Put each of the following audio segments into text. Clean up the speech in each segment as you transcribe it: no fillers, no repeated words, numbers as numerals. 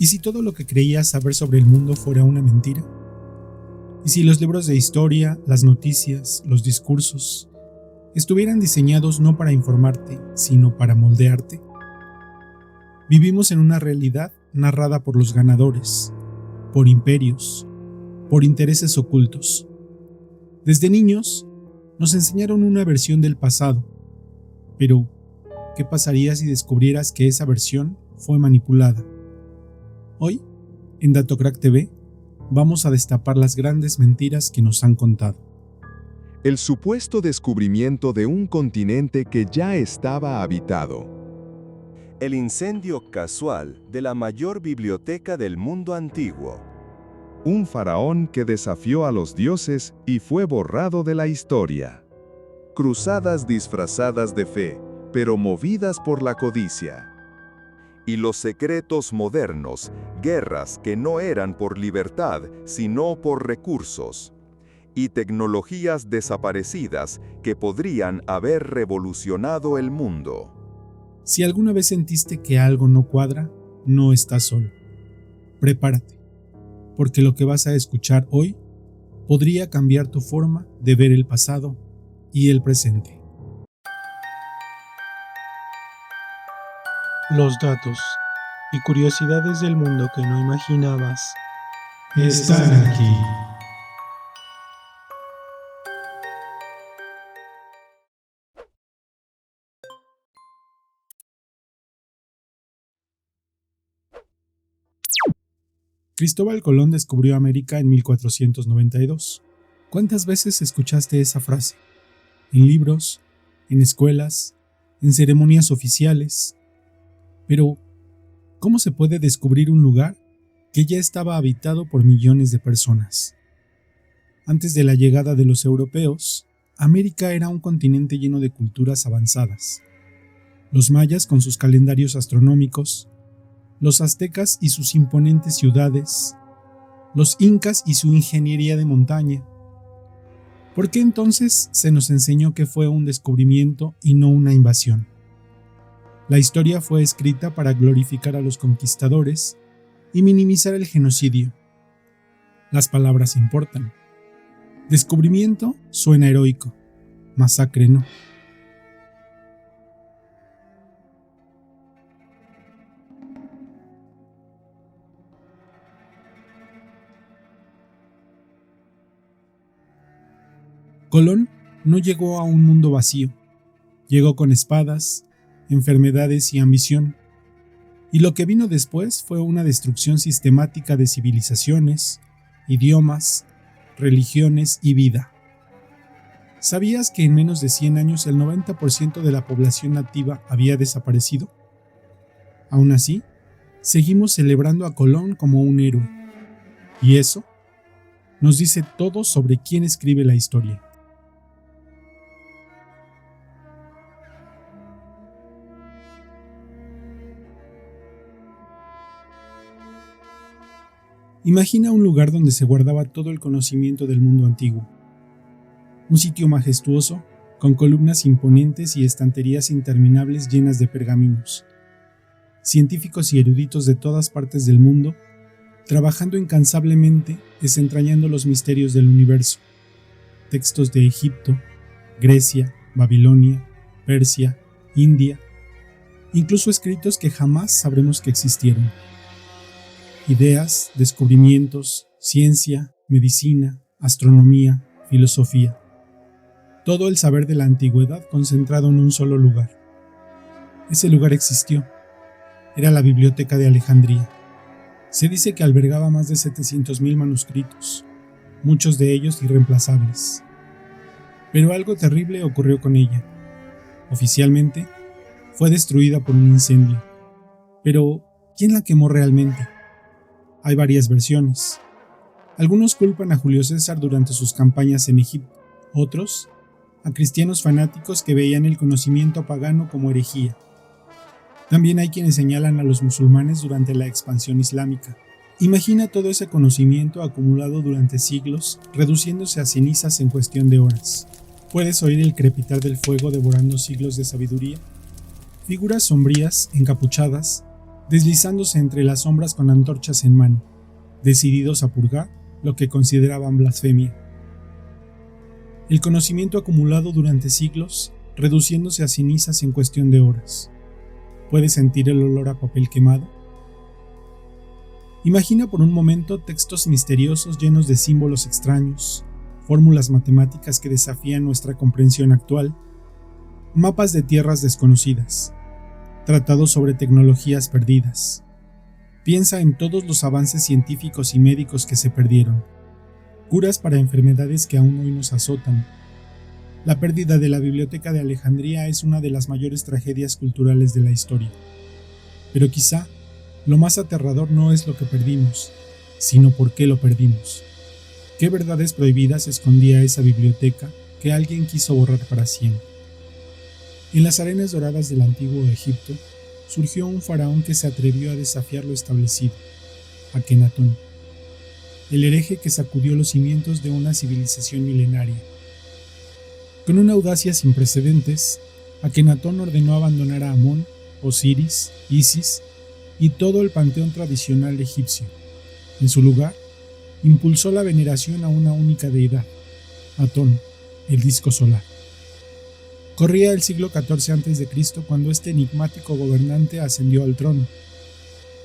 ¿Y si todo lo que creías saber sobre el mundo fuera una mentira? ¿Y si los libros de historia, las noticias, los discursos, estuvieran diseñados no para informarte, sino para moldearte? Vivimos en una realidad narrada por los ganadores, por imperios, por intereses ocultos. Desde niños, nos enseñaron una versión del pasado, pero ¿qué pasaría si descubrieras que esa versión fue manipulada? Hoy, en DatoCrack TV, vamos a destapar las grandes mentiras que nos han contado. El supuesto descubrimiento de un continente que ya estaba habitado. El incendio casual de la mayor biblioteca del mundo antiguo. Un faraón que desafió a los dioses y fue borrado de la historia. Cruzadas disfrazadas de fe, pero movidas por la codicia. Y los secretos modernos, guerras que no eran por libertad, sino por recursos. Y tecnologías desaparecidas que podrían haber revolucionado el mundo. Si alguna vez sentiste que algo no cuadra, no estás solo. Prepárate, porque lo que vas a escuchar hoy podría cambiar tu forma de ver el pasado y el presente. Los datos y curiosidades del mundo que no imaginabas están aquí. Cristóbal Colón descubrió América en 1492. ¿Cuántas veces escuchaste esa frase? En libros, en escuelas, en ceremonias oficiales. Pero, ¿cómo se puede descubrir un lugar que ya estaba habitado por millones de personas? Antes de la llegada de los europeos, América era un continente lleno de culturas avanzadas. Los mayas con sus calendarios astronómicos, los aztecas y sus imponentes ciudades, los incas y su ingeniería de montaña. ¿Por qué entonces se nos enseñó que fue un descubrimiento y no una invasión? La historia fue escrita para glorificar a los conquistadores y minimizar el genocidio. Las palabras importan. Descubrimiento suena heroico, masacre no. Colón no llegó a un mundo vacío, llegó con espadas, enfermedades y ambición, y lo que vino después fue una destrucción sistemática de civilizaciones, idiomas, religiones y vida. ¿Sabías que en menos de 100 años el 90% de la población nativa había desaparecido? Aún así, seguimos celebrando a Colón como un héroe, y eso nos dice todo sobre quién escribe la historia. Imagina un lugar donde se guardaba todo el conocimiento del mundo antiguo. Un sitio majestuoso, con columnas imponentes y estanterías interminables llenas de pergaminos. Científicos y eruditos de todas partes del mundo, trabajando incansablemente, desentrañando los misterios del universo. Textos de Egipto, Grecia, Babilonia, Persia, India, incluso escritos que jamás sabremos que existieron. Ideas, descubrimientos, ciencia, medicina, astronomía, filosofía. Todo el saber de la antigüedad concentrado en un solo lugar. Ese lugar existió. Era la Biblioteca de Alejandría. Se dice que albergaba más de 700,000 manuscritos, muchos de ellos irreemplazables. Pero algo terrible ocurrió con ella. Oficialmente, fue destruida por un incendio. Pero, ¿quién la quemó realmente? Hay varias versiones. Algunos culpan a Julio César durante sus campañas en Egipto, otros a cristianos fanáticos que veían el conocimiento pagano como herejía. También hay quienes señalan a los musulmanes durante la expansión islámica. Imagina todo ese conocimiento acumulado durante siglos, reduciéndose a cenizas en cuestión de horas. ¿Puedes oír el crepitar del fuego devorando siglos de sabiduría? Figuras sombrías, encapuchadas, deslizándose entre las sombras con antorchas en mano, decididos a purgar lo que consideraban blasfemia. El conocimiento acumulado durante siglos, reduciéndose a cenizas en cuestión de horas. ¿Puedes sentir el olor a papel quemado? Imagina por un momento textos misteriosos llenos de símbolos extraños, fórmulas matemáticas que desafían nuestra comprensión actual, mapas de tierras desconocidas, tratados sobre tecnologías perdidas. Piensa en todos los avances científicos y médicos que se perdieron, curas para enfermedades que aún hoy nos azotan. La pérdida de la Biblioteca de Alejandría es una de las mayores tragedias culturales de la historia. Pero quizá lo más aterrador no es lo que perdimos, sino por qué lo perdimos. ¿Qué verdades prohibidas escondía esa biblioteca que alguien quiso borrar para siempre? En las arenas doradas del antiguo Egipto surgió un faraón que se atrevió a desafiar lo establecido, Akenatón, el hereje que sacudió los cimientos de una civilización milenaria. Con una audacia sin precedentes, Akenatón ordenó abandonar a Amón, Osiris, Isis y todo el panteón tradicional egipcio. En su lugar, impulsó la veneración a una única deidad, Atón, el disco solar. Corría el siglo XIV a.C. cuando este enigmático gobernante ascendió al trono.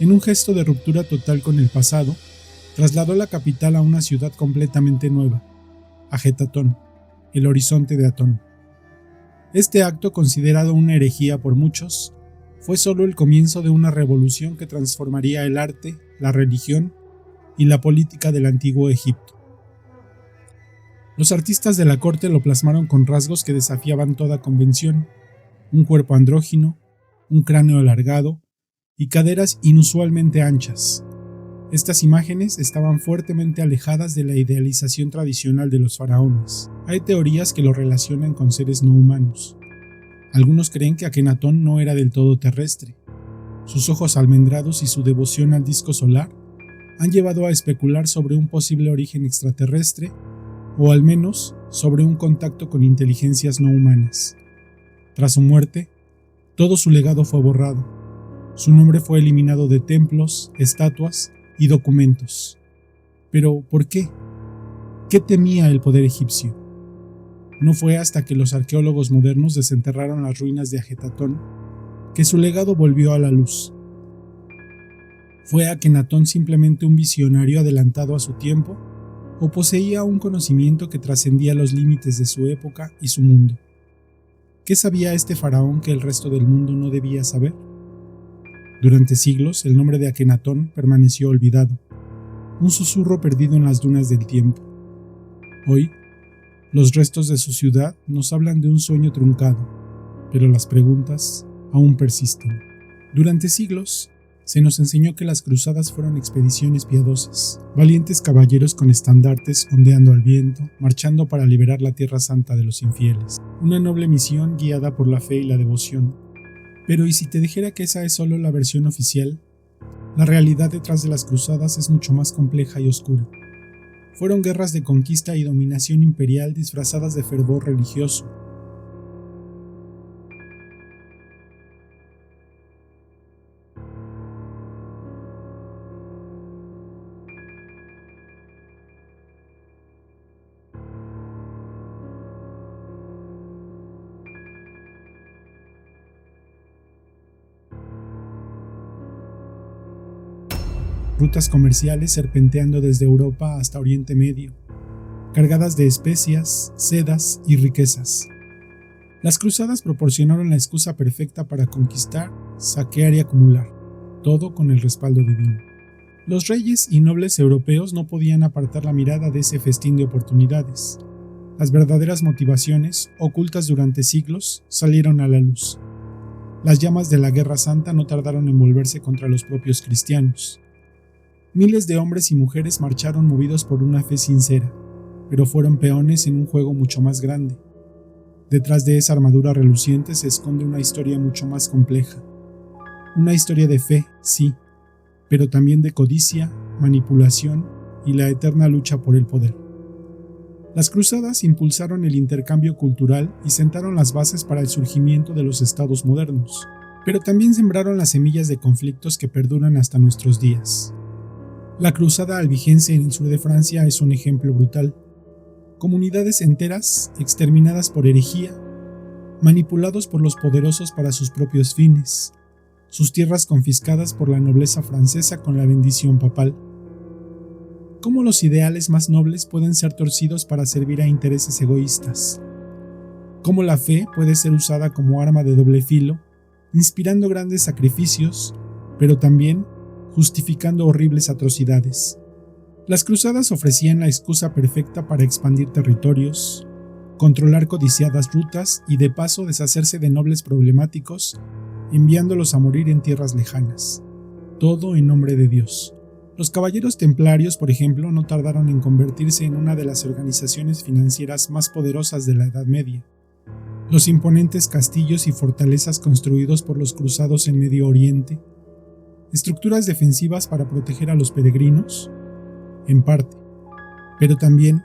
En un gesto de ruptura total con el pasado, trasladó la capital a una ciudad completamente nueva, Ajetatón, el horizonte de Atón. Este acto, considerado una herejía por muchos, fue solo el comienzo de una revolución que transformaría el arte, la religión y la política del antiguo Egipto. Los artistas de la corte lo plasmaron con rasgos que desafiaban toda convención: un cuerpo andrógino, un cráneo alargado y caderas inusualmente anchas. Estas imágenes estaban fuertemente alejadas de la idealización tradicional de los faraones. Hay teorías que lo relacionan con seres no humanos. Algunos creen que Akenatón no era del todo terrestre. Sus ojos almendrados y su devoción al disco solar han llevado a especular sobre un posible origen extraterrestre, o al menos sobre un contacto con inteligencias no humanas. Tras su muerte, todo su legado fue borrado. Su nombre fue eliminado de templos, estatuas y documentos. Pero, ¿por qué? ¿Qué temía el poder egipcio? No fue hasta que los arqueólogos modernos desenterraron las ruinas de Ajetatón que su legado volvió a la luz. ¿Fue Akenatón simplemente un visionario adelantado a su tiempo, o poseía un conocimiento que trascendía los límites de su época y su mundo? ¿Qué sabía este faraón que el resto del mundo no debía saber? Durante siglos, el nombre de Akenatón permaneció olvidado, un susurro perdido en las dunas del tiempo. Hoy, los restos de su ciudad nos hablan de un sueño truncado, pero las preguntas aún persisten. Durante siglos, se nos enseñó que las cruzadas fueron expediciones piadosas, valientes caballeros con estandartes ondeando al viento, marchando para liberar la Tierra Santa de los infieles. Una noble misión guiada por la fe y la devoción. Pero ¿y si te dijera que esa es solo la versión oficial? La realidad detrás de las cruzadas es mucho más compleja y oscura. Fueron guerras de conquista y dominación imperial disfrazadas de fervor religioso. Rutas comerciales serpenteando desde Europa hasta Oriente Medio, cargadas de especias, sedas y riquezas. Las cruzadas proporcionaron la excusa perfecta para conquistar, saquear y acumular, todo con el respaldo divino. Los reyes y nobles europeos no podían apartar la mirada de ese festín de oportunidades. Las verdaderas motivaciones, ocultas durante siglos, salieron a la luz. Las llamas de la Guerra Santa no tardaron en volverse contra los propios cristianos. Miles de hombres y mujeres marcharon movidos por una fe sincera, pero fueron peones en un juego mucho más grande. Detrás de esa armadura reluciente se esconde una historia mucho más compleja. Una historia de fe, sí, pero también de codicia, manipulación y la eterna lucha por el poder. Las cruzadas impulsaron el intercambio cultural y sentaron las bases para el surgimiento de los estados modernos. pero también sembraron las semillas de conflictos que perduran hasta nuestros días. La cruzada albigense en el sur de Francia es un ejemplo brutal. Comunidades enteras exterminadas por herejía, manipulados por los poderosos para sus propios fines, sus tierras confiscadas por la nobleza francesa con la bendición papal. ¿Cómo los ideales más nobles pueden ser torcidos para servir a intereses egoístas? ¿Cómo la fe puede ser usada como arma de doble filo, inspirando grandes sacrificios, pero también justificando horribles atrocidades? Las cruzadas ofrecían la excusa perfecta para expandir territorios, controlar codiciadas rutas y de paso deshacerse de nobles problemáticos, enviándolos a morir en tierras lejanas. Todo en nombre de Dios. Los caballeros templarios, por ejemplo, no tardaron en convertirse en una de las organizaciones financieras más poderosas de la Edad Media. Los imponentes castillos y fortalezas construidos por los cruzados en Medio Oriente, estructuras defensivas para proteger a los peregrinos, en parte, pero también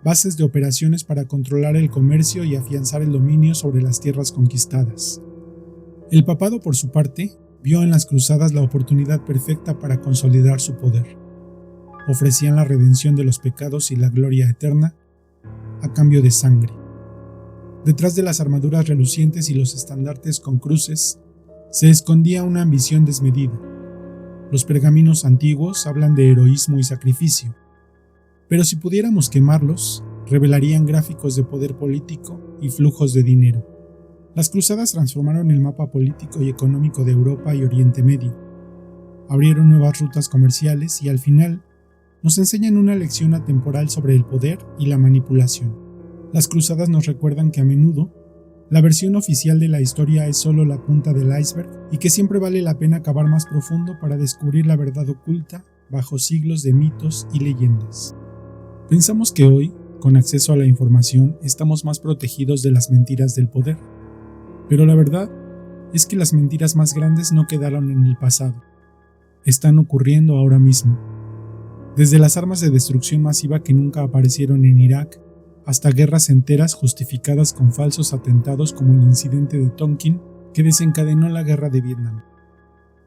bases de operaciones para controlar el comercio y afianzar el dominio sobre las tierras conquistadas. El papado, por su parte, vio en las cruzadas la oportunidad perfecta para consolidar su poder. Ofrecían la redención de los pecados y la gloria eterna a cambio de sangre. Detrás de las armaduras relucientes y los estandartes con cruces, se escondía una ambición desmedida. Los pergaminos antiguos hablan de heroísmo y sacrificio, pero si pudiéramos quemarlos, revelarían gráficos de poder político y flujos de dinero. Las cruzadas transformaron el mapa político y económico de Europa y Oriente Medio. Abrieron nuevas rutas comerciales y al final nos enseñan una lección atemporal sobre el poder y la manipulación. Las cruzadas nos recuerdan que a menudo la versión oficial de la historia es solo la punta del iceberg y que siempre vale la pena cavar más profundo para descubrir la verdad oculta bajo siglos de mitos y leyendas. Pensamos que hoy, con acceso a la información, estamos más protegidos de las mentiras del poder. Pero la verdad es que las mentiras más grandes no quedaron en el pasado. Están ocurriendo ahora mismo. Desde las armas de destrucción masiva que nunca aparecieron en Irak, hasta guerras enteras justificadas con falsos atentados como el incidente de Tonkin que desencadenó la guerra de Vietnam.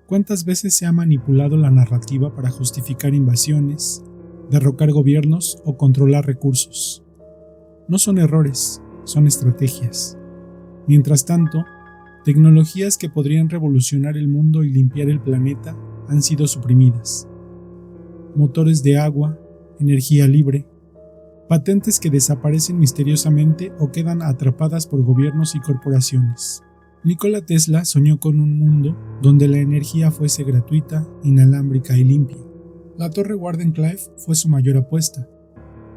¿Cuántas veces se ha manipulado la narrativa para justificar invasiones, derrocar gobiernos o controlar recursos? No son errores, son estrategias. Mientras tanto, tecnologías que podrían revolucionar el mundo y limpiar el planeta han sido suprimidas. Motores de agua, energía libre, patentes que desaparecen misteriosamente o quedan atrapadas por gobiernos y corporaciones. Nikola Tesla soñó con un mundo donde la energía fuese gratuita, inalámbrica y limpia. La Torre Wardenclyffe fue su mayor apuesta,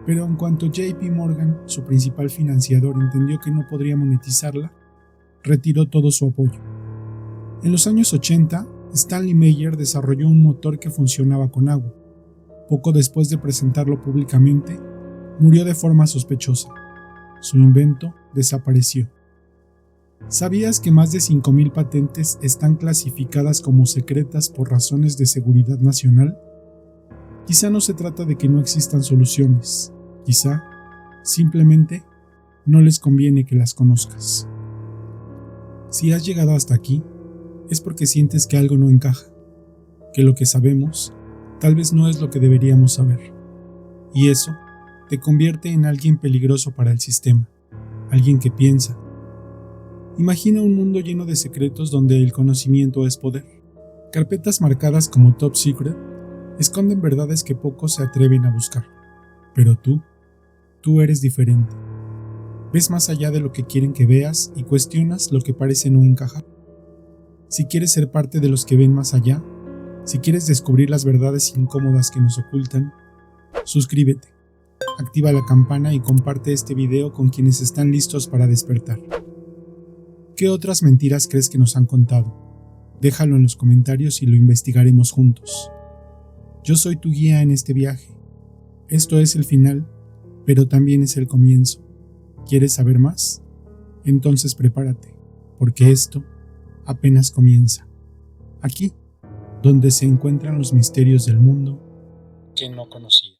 pero en cuanto JP Morgan, su principal financiador, entendió que no podría monetizarla, retiró todo su apoyo. En los años 80, Stanley Meyer desarrolló un motor que funcionaba con agua. Poco después de presentarlo públicamente, murió de forma sospechosa. Su invento desapareció. ¿Sabías que más de 5,000 patentes están clasificadas como secretas por razones de seguridad nacional? Quizá no se trata de que no existan soluciones. Quizá, simplemente, no les conviene que las conozcas. Si has llegado hasta aquí, es porque sientes que algo no encaja, que lo que sabemos tal vez no es lo que deberíamos saber. Y eso te convierte en alguien peligroso para el sistema, alguien que piensa. Imagina un mundo lleno de secretos donde el conocimiento es poder. Carpetas marcadas como Top Secret esconden verdades que pocos se atreven a buscar. Pero tú eres diferente. Ves más allá de lo que quieren que veas y cuestionas lo que parece no encajar. Si quieres ser parte de los que ven más allá, si quieres descubrir las verdades incómodas que nos ocultan, suscríbete, activa la campana y comparte este video con quienes están listos para despertar. ¿Qué otras mentiras crees que nos han contado? Déjalo en los comentarios y lo investigaremos juntos. Yo soy tu guía en este viaje. Esto es el final, pero también es el comienzo. ¿Quieres saber más? Entonces prepárate, porque esto apenas comienza. Aquí, donde se encuentran los misterios del mundo que no conocí.